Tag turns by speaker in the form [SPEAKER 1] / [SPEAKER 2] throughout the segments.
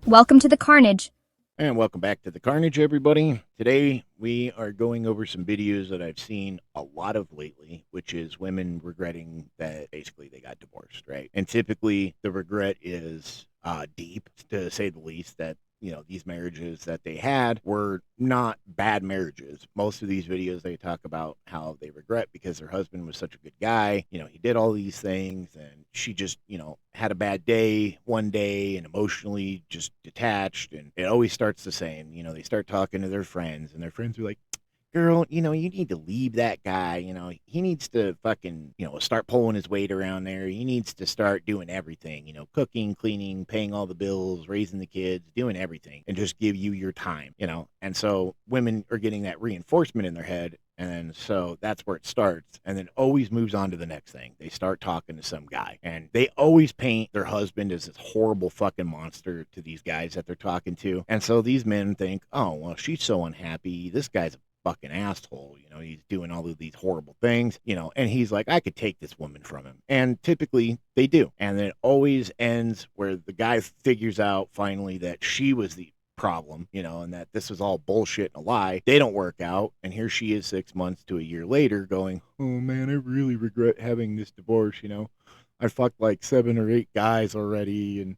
[SPEAKER 1] Welcome to the carnage.
[SPEAKER 2] And welcome back to the Carnage, everybody. Today we are going over some videos that I've seen a lot of lately, which is women regretting that basically they got divorced, right? And typically the regret is deep, to say the least, that these marriages that they had were not bad marriages. Most of these videos they talk about how they regret because their husband was such a good guy. He did all these things and she just, had a bad day one day and emotionally just detached. And it always starts the same. They start talking to their friends and their friends are like, girl, you need to leave that guy. He needs to fucking, start pulling his weight around there. He needs to start doing everything, cooking, cleaning, paying all the bills, raising the kids, doing everything, and just give you your time. And so women are getting that reinforcement in their head. And so that's where it starts. And then always moves on to the next thing. They start talking to some guy. And they always paint their husband as this horrible fucking monster to these guys that they're talking to. And so these men think, oh, well, she's so unhappy. This guy's a fucking asshole. He's doing all of these horrible things, and he's like, I could take this woman from him. And typically they do. And then it always ends where the guy figures out finally that she was the problem, and that this was all bullshit and a lie. They don't work out. And here she is 6 months to a year later going, oh man, I really regret having this divorce. I fucked like 7 or 8 guys already. And,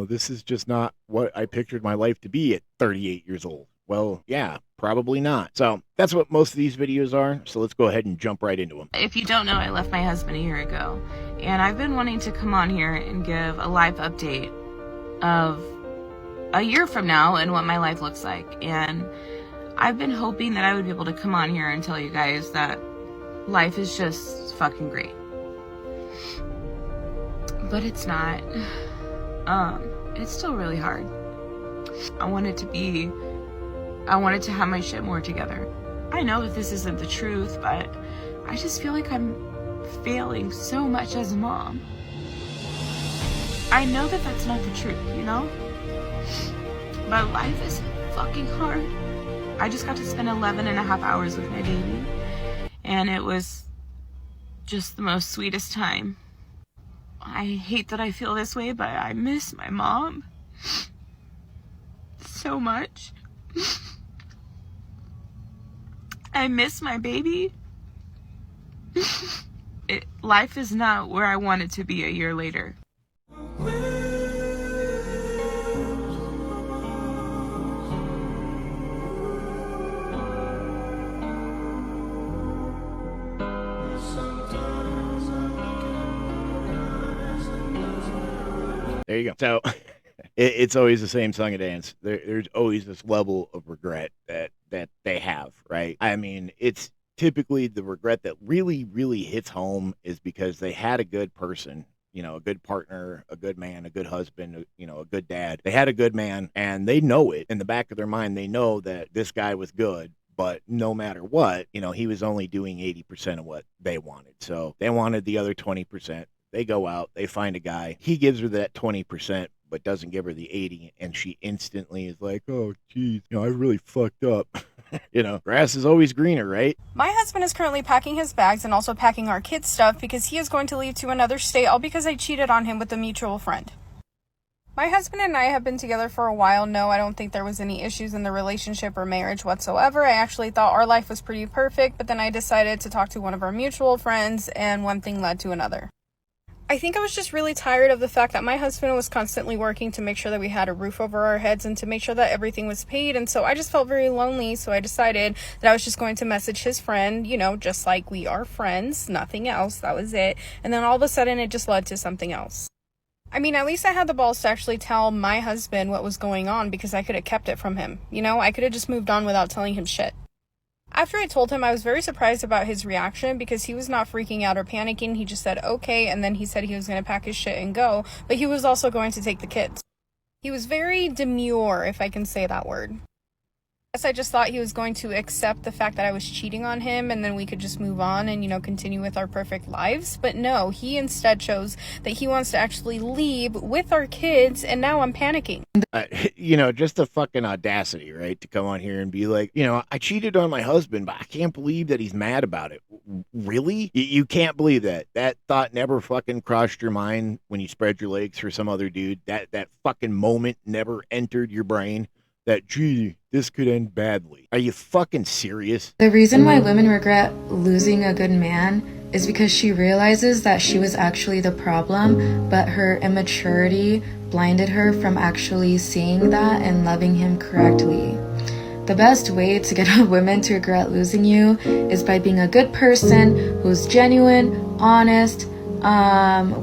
[SPEAKER 2] this is just not what I pictured my life to be at 38 years old. Well, yeah, probably not. So that's what most of these videos are. So let's go ahead and jump right into them.
[SPEAKER 3] If you don't know, I left my husband a year ago. And I've been wanting to come on here and give a life update of a year from now and what my life looks like. And I've been hoping that I would be able to come on here and tell you guys that life is just fucking great. But it's not. It's still really hard. I wanted to have my shit more together. I know that this isn't the truth, but I just feel like I'm failing so much as a mom. I know that that's not the truth, But life is fucking hard. I just got to spend 11 and a half hours with my baby, and it was just the most sweetest time. I hate that I feel this way, but I miss my mom so much. I miss my baby. Life is not where I want it to be a year later.
[SPEAKER 2] There you go. So it's always the same song and dance. There's always this level of regret that they have, right? I mean, it's typically the regret that really, really hits home is because they had a good person, a good partner, a good man, a good husband, a good dad. They had a good man, and they know it in the back of their mind. They know that this guy was good. But no matter what, he was only doing 80% of what they wanted. So they wanted the other 20%. They go out, they find a guy. He gives her that 20%, but doesn't give her the 80. And she instantly is like, oh, geez, I really fucked up. Grass is always greener, right?
[SPEAKER 4] My husband is currently packing his bags and also packing our kids' stuff because he is going to leave to another state, all because I cheated on him with a mutual friend. My husband and I have been together for a while. No, I don't think there was any issues in the relationship or marriage whatsoever. I actually thought our life was pretty perfect, but then I decided to talk to one of our mutual friends, and one thing led to another. I think I was just really tired of the fact that my husband was constantly working to make sure that we had a roof over our heads and to make sure that everything was paid. And so I just felt very lonely. So I decided that I was just going to message his friend, just like we are friends, nothing else. That was it. And then all of a sudden it just led to something else. I mean, at least I had the balls to actually tell my husband what was going on because I could have kept it from him. I could have just moved on without telling him shit. After I told him, I was very surprised about his reaction because he was not freaking out or panicking. He just said, okay, and then he said he was going to pack his shit and go, but he was also going to take the kids. He was very demure, if I can say that word. Guess I just thought he was going to accept the fact that I was cheating on him and then we could just move on and, continue with our perfect lives. But no, he instead chose that he wants to actually leave with our kids, and now I'm panicking.
[SPEAKER 2] Just the fucking audacity, right? To come on here and be like, I cheated on my husband, but I can't believe that he's mad about it. Really? You can't believe that. That thought never fucking crossed your mind when you spread your legs for some other dude. That fucking moment never entered your brain that, gee, this could end badly. Are you fucking serious?
[SPEAKER 1] The reason why women regret losing a good man is because she realizes that she was actually the problem, but her immaturity blinded her from actually seeing that and loving him correctly. The best way to get a woman to regret losing you is by being a good person who's genuine, honest,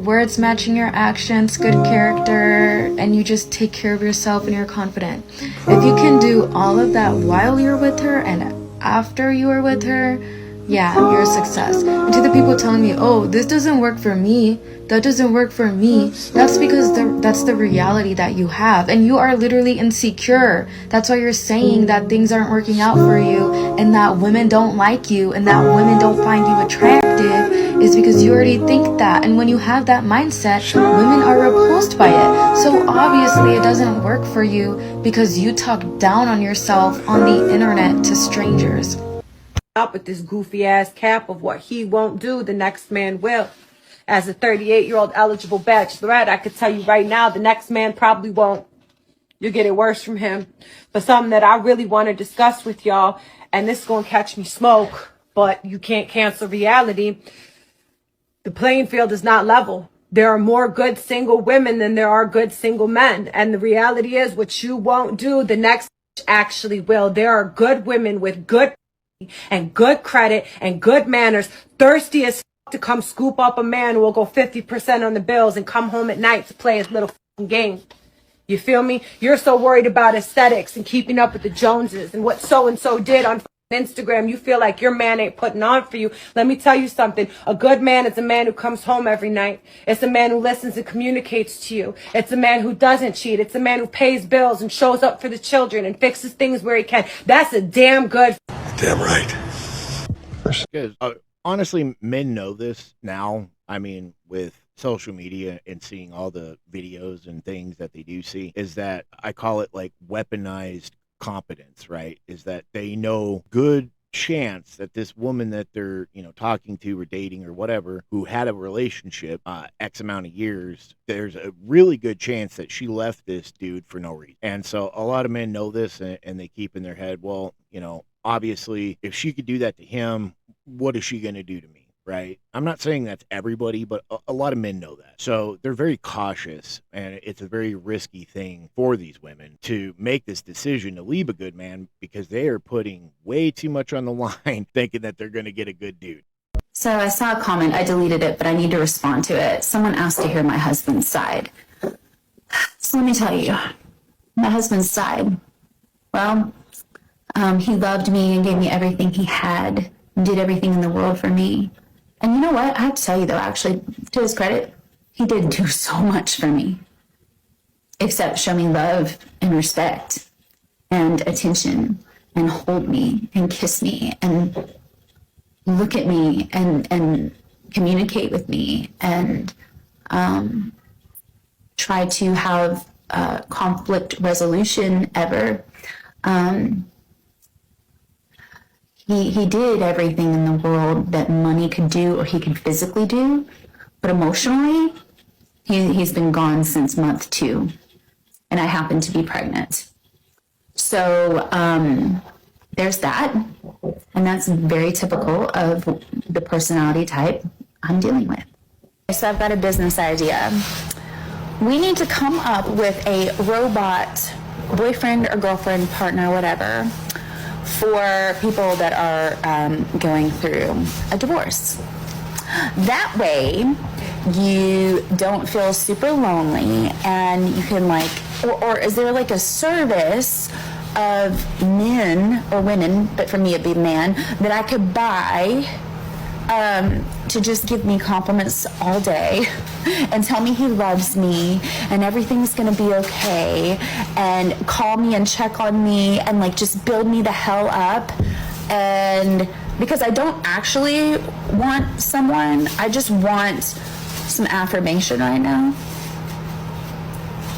[SPEAKER 1] words matching your actions, good character, and you just take care of yourself and you're confident. If you can do all of that while you're with her and after you are with her, yeah, you're a success. And to the people telling me, oh, this doesn't work for me, that doesn't work for me, that's because that's the reality that you have, and you are literally insecure. That's why you're saying that things aren't working out for you and that women don't like you and that women don't find you attractive, is because you already think that. And when you have that mindset, women are repulsed by it. So obviously it doesn't work for you because you talk down on yourself on the internet to strangers.
[SPEAKER 5] Up with this goofy ass cap of what he won't do, the next man will. As a 38-year-old eligible bachelorette, I could tell you right now, the next man probably won't. You'll get it worse from him. But something that I really want to discuss with y'all, and this is going to catch me smoke, but you can't cancel reality. The playing field is not level. There are more good single women than there are good single men. And the reality is, what you won't do, the next actually will. There are good women with good and good credit and good manners, thirsty as to come scoop up a man who will go 50% on the bills and come home at night to play his little game. You feel me? You're so worried about aesthetics and keeping up with the Joneses and what so-and-so did on Instagram. You feel like your man ain't putting on for you. Let me tell you something. A good man is a man who comes home every night. It's a man who listens and communicates to you. It's a man who doesn't cheat. It's a man who pays bills and shows up for the children and fixes things where he can. That's a damn good.
[SPEAKER 6] Damn right.
[SPEAKER 2] Because honestly, men know this now. I mean, with social media and seeing all the videos and things that they do see, is that I call it like weaponized competence, right? Is that they know good chance that this woman that they're talking to or dating or whatever, who had a relationship X amount of years, there's a really good chance that she left this dude for no reason. And so a lot of men know this, and they keep in their head, well, obviously if she could do that to him, what is she going to do to me? Right? I'm not saying that's everybody, but a lot of men know that. So they're very cautious, and it's a very risky thing for these women to make this decision to leave a good man because they are putting way too much on the line thinking that they're going to get a good dude.
[SPEAKER 7] So I saw a comment, I deleted it, but I need to respond to it. Someone asked to hear my husband's side. So let me tell you, my husband's side. Well, he loved me and gave me everything he had, did everything in the world for me. And you know what? I have to tell you, though, actually, to his credit, he did do so much for me, except show me love and respect and attention and hold me and kiss me and look at me and communicate with me and try to have conflict resolution ever. He did everything in the world that money could do or he could physically do, but emotionally, he's been gone since month 2, and I happen to be pregnant. So there's that, and that's very typical of the personality type I'm dealing with. So I've got a business idea. We need to come up with a robot boyfriend or girlfriend, partner, whatever, for people that are going through a divorce. That way, you don't feel super lonely, and you can or is there like a service of men or women, but for me it'd be man, that I could buy to just give me compliments all day and tell me he loves me and everything's gonna be okay and call me and check on me and like just build me the hell up. And because I don't actually want someone, I just want some affirmation right now.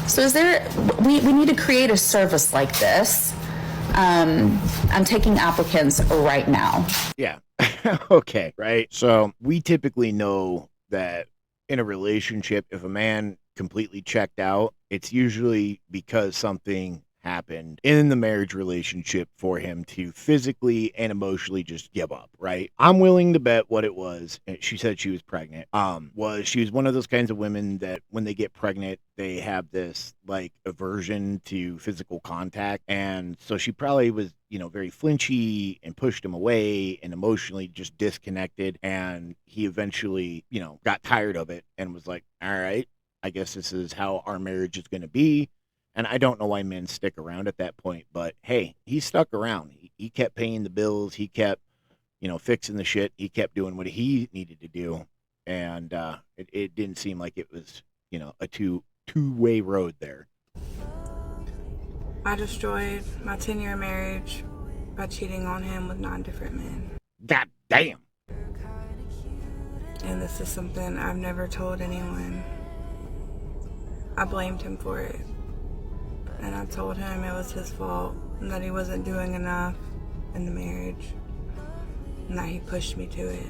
[SPEAKER 7] So we need to create a service like this. I'm taking applicants right now.
[SPEAKER 2] Yeah. Okay. Right. So we typically know that in a relationship, if a man completely checked out, it's usually because something happened in the marriage relationship for him to physically and emotionally just give up, right? I'm willing to bet what it was. She said she was pregnant. She was one of those kinds of women that when they get pregnant, they have this like aversion to physical contact. And so she probably was, very flinchy and pushed him away and emotionally just disconnected. And he eventually, got tired of it and was like, all right, I guess this is how our marriage is going to be. And I don't know why men stick around at that point, but hey, he stuck around. He kept paying the bills. He kept, fixing the shit. He kept doing what he needed to do. And it didn't seem like it was, a two-way road there.
[SPEAKER 6] I destroyed my 10-year marriage by cheating on him with 9 different men.
[SPEAKER 2] God damn.
[SPEAKER 6] And this is something I've never told anyone. I blamed him for it. And I told him it was his fault and that he wasn't doing enough in the marriage and that he pushed me to it.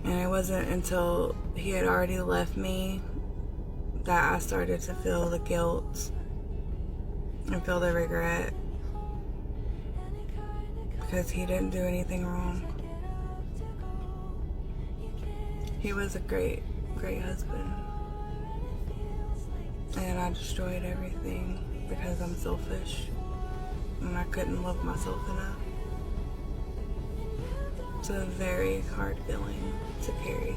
[SPEAKER 6] And it wasn't until he had already left me that I started to feel the guilt and feel the regret because he didn't do anything wrong. He was a great, great husband. And I destroyed everything because I'm selfish and I couldn't love myself enough. It's a very hard feeling to carry.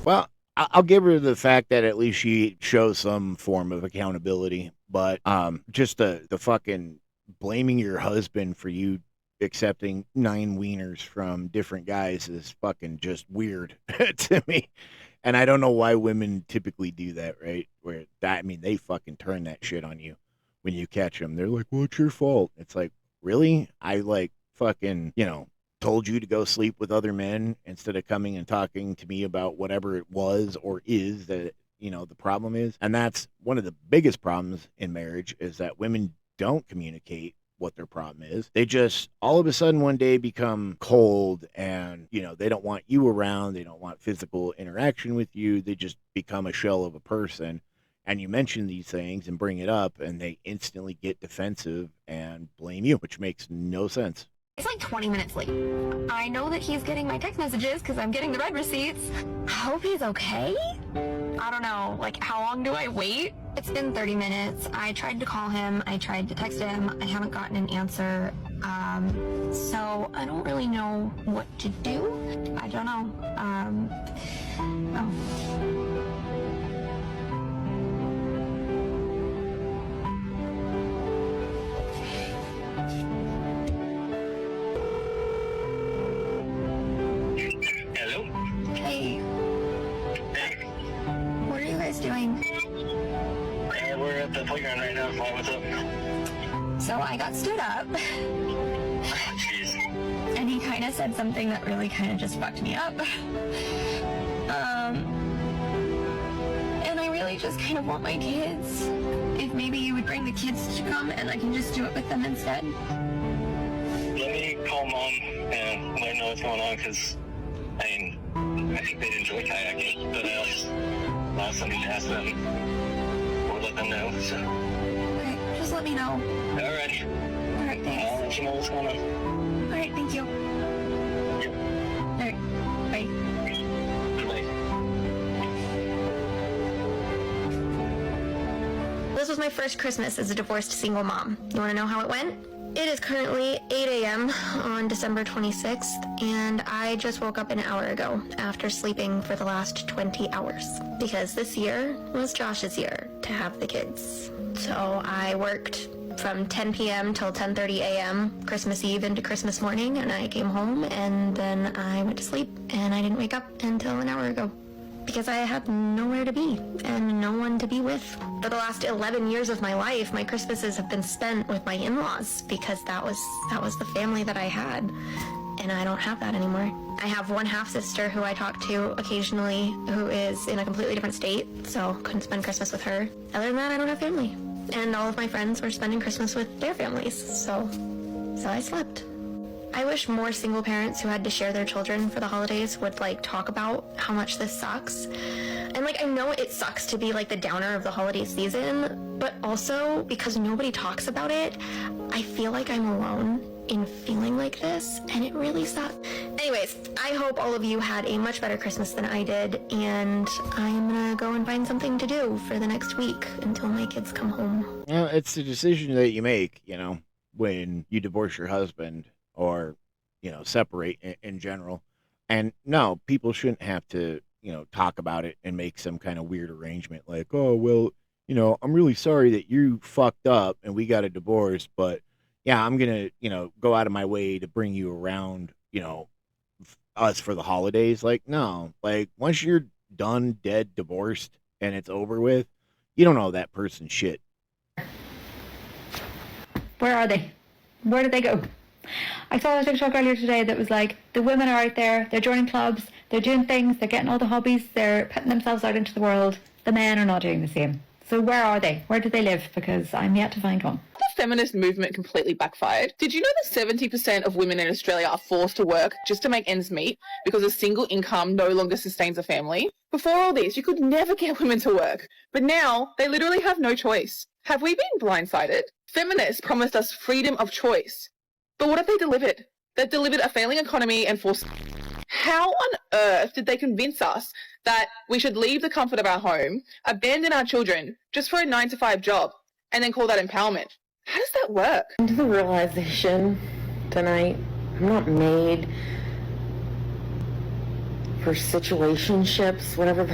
[SPEAKER 2] Well, I'll give her the fact that at least she shows some form of accountability, but just the fucking blaming your husband for you accepting 9 wieners from different guys is fucking just weird to me. And I don't know why women typically do that, right? They fucking turn that shit on you when you catch them. They're like, well, it's your fault. It's like, really? I fucking, told you to go sleep with other men instead of coming and talking to me about whatever it was or is that, the problem is. And that's one of the biggest problems in marriage is that women don't communicate what their problem is. They just all of a sudden one day become cold and, they don't want you around. They don't want physical interaction with you. They just become a shell of a person. And you mention these things and bring it up and they instantly get defensive and blame you, which makes no sense.
[SPEAKER 8] It's like 20 minutes late. I know that he's getting my text messages because I'm getting the red receipts. I hope he's okay. I don't know, how long do I wait? It's been 30 minutes. I tried to call him. I tried to text him. I haven't gotten an answer. So I don't really know what to do. I don't know.
[SPEAKER 9] Hello?
[SPEAKER 8] Hey,
[SPEAKER 9] Hey,
[SPEAKER 8] what are you guys doing?
[SPEAKER 9] we're at the playground right now. Why, what's up?
[SPEAKER 8] So I got stood up,
[SPEAKER 9] Jeez.
[SPEAKER 8] and he kind of said something that really kind of just fucked me up. And I really just kind of want my kids. If maybe you would bring the kids to come and I can just do it with them instead.
[SPEAKER 9] Let me call Mom and let her know what's going on, because, I think they'd enjoy kayaking, but I'll somebody to ask them or let them know, so.
[SPEAKER 8] Okay, just let me know.
[SPEAKER 9] Alright.
[SPEAKER 8] Alright, thanks.
[SPEAKER 9] I'll let you know what's going on.
[SPEAKER 8] Alright, thank you.
[SPEAKER 9] Yep.
[SPEAKER 8] Alright, bye.
[SPEAKER 9] Bye.
[SPEAKER 8] This was my first Christmas as a divorced single mom. You want to know how it went? It is currently 8 a.m. on December 26th, and I just woke up an hour ago after sleeping for the last 20 hours. Because this year was Josh's year to have the kids. So I worked from 10 p.m. till 10:30 a.m. Christmas Eve into Christmas morning, and I came home and then I went to sleep and I didn't wake up until an hour ago because I had nowhere to be and no one to be with. For the last 11 years of my life, my Christmases have been spent with my in-laws because that was the family that I had, and I don't have that anymore. I have one half-sister who I talk to occasionally who is in a completely different state, so couldn't spend Christmas with her. Other than that, I don't have family. And all of my friends were spending Christmas with their families, so I slept. I wish more single parents who had to share their children for the holidays would talk about how much this sucks. And I know it sucks to be the downer of the holiday season, but also because nobody talks about it, I feel like I'm alone in feeling like this, and it really sucks. Anyways, I hope all of you had a much better Christmas than I did, and I'm gonna go and find something to do for the next week until my kids come home.
[SPEAKER 2] Well, it's a decision that you make, when you divorce your husband or, separate in general. And no, people shouldn't have to, talk about it and make some kind of weird arrangement like, oh, well, I'm really sorry that you fucked up and we got a divorce, but yeah, I'm going to, go out of my way to bring you around, us for the holidays. No, once you're done, dead, divorced, and it's over with, you don't owe that person shit.
[SPEAKER 10] Where are they? Where did they go? I saw a TikTok earlier today that was the women are out there, they're joining clubs, they're doing things, they're getting all the hobbies, they're putting themselves out into the world. The men are not doing the same. So where are they? Where do they live? Because I'm yet to find one.
[SPEAKER 11] The feminist movement completely backfired. Did you know that 70% of women in Australia are forced to work just to make ends meet because a single income no longer sustains a family? Before all this, you could never get women to work. But now, they literally have no choice. Have we been blindsided? Feminists promised us freedom of choice. But what have they delivered? They've delivered a failing economy and forced... How on earth did they convince us that we should leave the comfort of our home, abandon our children just for a 9-to-5 job, and then call that empowerment? How does that work?
[SPEAKER 12] To the realization tonight, I'm not made for situationships, whatever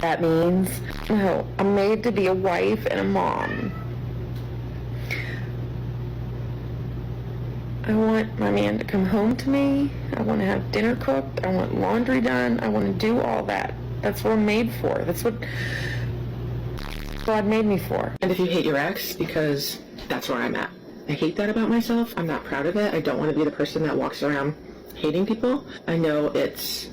[SPEAKER 12] that means. No, I'm made to be a wife and a mom. I want my man to come home to me. I want to have dinner cooked. I want laundry done. I want to do all that. That's what I'm made for. That's what God made me for.
[SPEAKER 13] And if you hate your ex, because that's where I'm at. I hate that about myself. I'm not proud of it. I don't want to be the person that walks around hating people. I know it's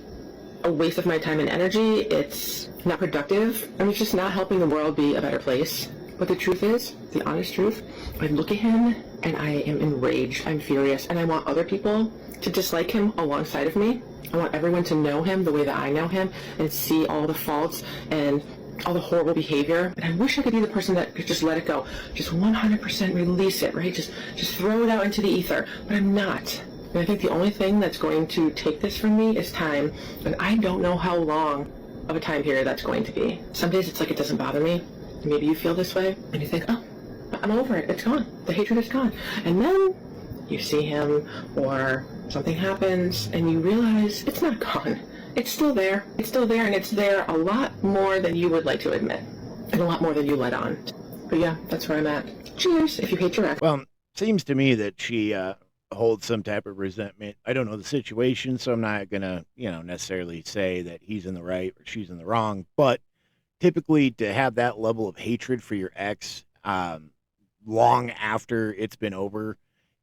[SPEAKER 13] a waste of my time and energy. It's not productive. And it's just not helping the world be a better place. But the truth is, the honest truth, I look at him and I am enraged. I'm furious. And I want other people to dislike him alongside of me. I want everyone to know him the way that I know him and see all the faults and all the horrible behavior. And I wish I could be the person that could just let it go. Just 100% release it, right? Just throw it out into the ether. But I'm not. And I think the only thing that's going to take this from me is time. And I don't know how long of a time period that's going to be. Some days it's like it doesn't bother me. Maybe you feel this way and you think, oh, I'm over it. It's gone. The hatred is gone. And then you see him or something happens and you realize it's not gone. It's still there. It's still there, and it's there a lot more than you would like to admit, and a lot more than you let on. But yeah, that's where I'm at. Cheers, if you hate your ex.
[SPEAKER 2] Well, seems to me that she holds some type of resentment. I don't know the situation, so I'm not gonna, necessarily say that he's in the right or she's in the wrong. But typically, to have that level of hatred for your ex long after it's been over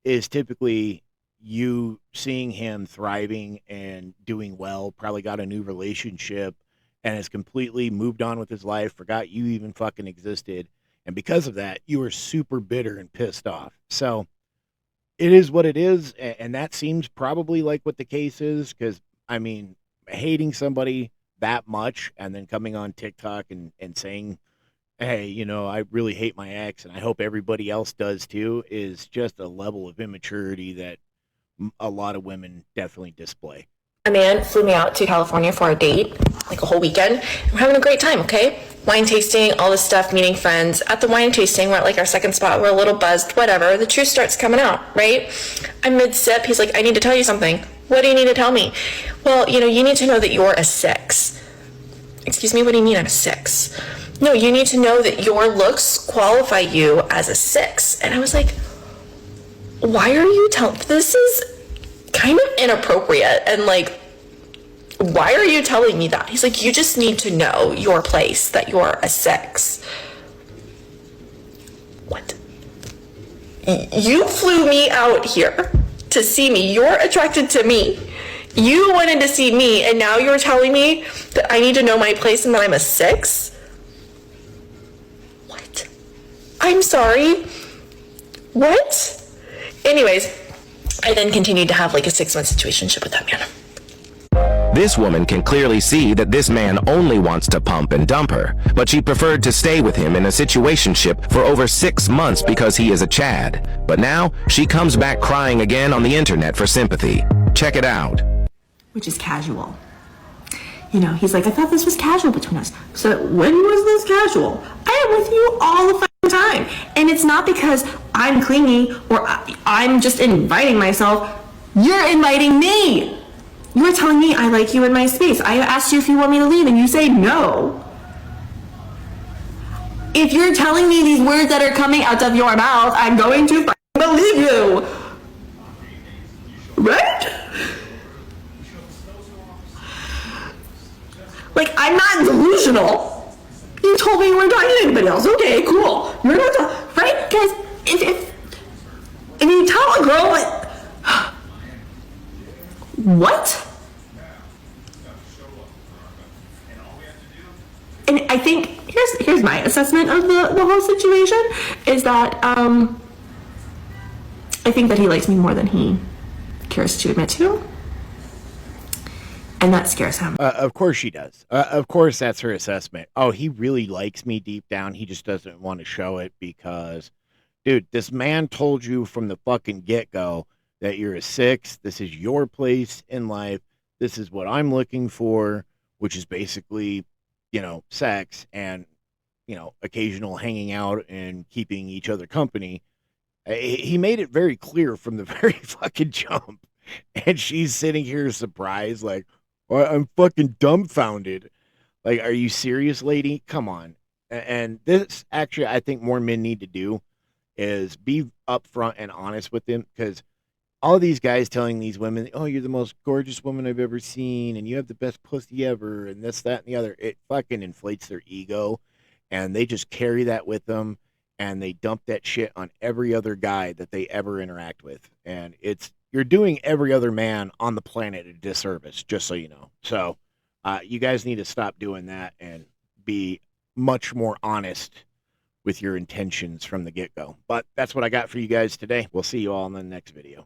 [SPEAKER 2] is typically you seeing him thriving and doing well, probably got a new relationship and has completely moved on with his life, forgot you even fucking existed. And because of that, you were super bitter and pissed off. So it is what it is. And that seems probably like what the case is. Because, hating somebody that much and then coming on TikTok and saying, hey, I really hate my ex and I hope everybody else does too, is just a level of immaturity that a lot of women definitely display.
[SPEAKER 14] A man flew me out to California for a date, a whole weekend. We're having a great time, okay? Wine tasting, all this stuff, meeting friends. At the wine tasting, we're at our second spot, we're a little buzzed, whatever. The truth starts coming out, right? I'm mid-sip, he's like, I need to tell you something. What do you need to tell me? Well, you need to know that you're a 6. Excuse me, what do you mean I'm a 6? No, you need to know that your looks qualify you as a 6. And I was like, why are you telling, this is kind of inappropriate, and like, why are you telling me that? He's like, you just need to know your place, that you're a 6. What? You flew me out here to see me. You're attracted to me. You wanted to see me, and now you're telling me that I need to know my place and that I'm a 6? What? I'm sorry. What? Anyways, I then continued to have like a 6-month situationship with that man.
[SPEAKER 15] This woman can clearly see that this man only wants to pump and dump her, but she preferred to stay with him in a situationship for over 6 months because he is a Chad. But now she comes back crying again on the internet for sympathy. Check it out.
[SPEAKER 16] Which is casual. You know, he's like, I thought this was casual between us. So when was this casual? I am with you all the fucking time. And it's not because I'm clingy or I'm just inviting myself. You're inviting me. You're telling me I like you in my space. I asked you if you want me to leave and you say no. If you're telling me these words that are coming out of your mouth, I'm going to fucking believe you. Right? Like, I'm not delusional. You told me you weren't talking to anybody else. Okay, cool. You're not talking, right? Guys, if you tell a girl what? And I think here's my assessment of the whole situation is that I think that he likes me more than he cares to admit to. And that scares him.
[SPEAKER 2] Of course she does. Of course that's her assessment. Oh, he really likes me deep down. He just doesn't want to show it because, dude, this man told you from the fucking get-go that you're a 6. This is your place in life. This is what I'm looking for, which is basically, you know, sex and, you know, occasional hanging out and keeping each other company. He made it very clear from the very fucking jump. And she's sitting here surprised, like, I'm fucking dumbfounded. Like, are you serious, lady? Come on. And this, actually, I think more men need to do is be upfront and honest with them, because all these guys telling these women, oh, you're the most gorgeous woman I've ever seen, and you have the best pussy ever, and this, that, and the other, it fucking inflates their ego, and they just carry that with them, and they dump that shit on every other guy that they ever interact with. And you're doing every other man on the planet a disservice, just so you know. So you guys need to stop doing that and be much more honest with your intentions from the get-go. But that's what I got for you guys today. We'll see you all in the next video.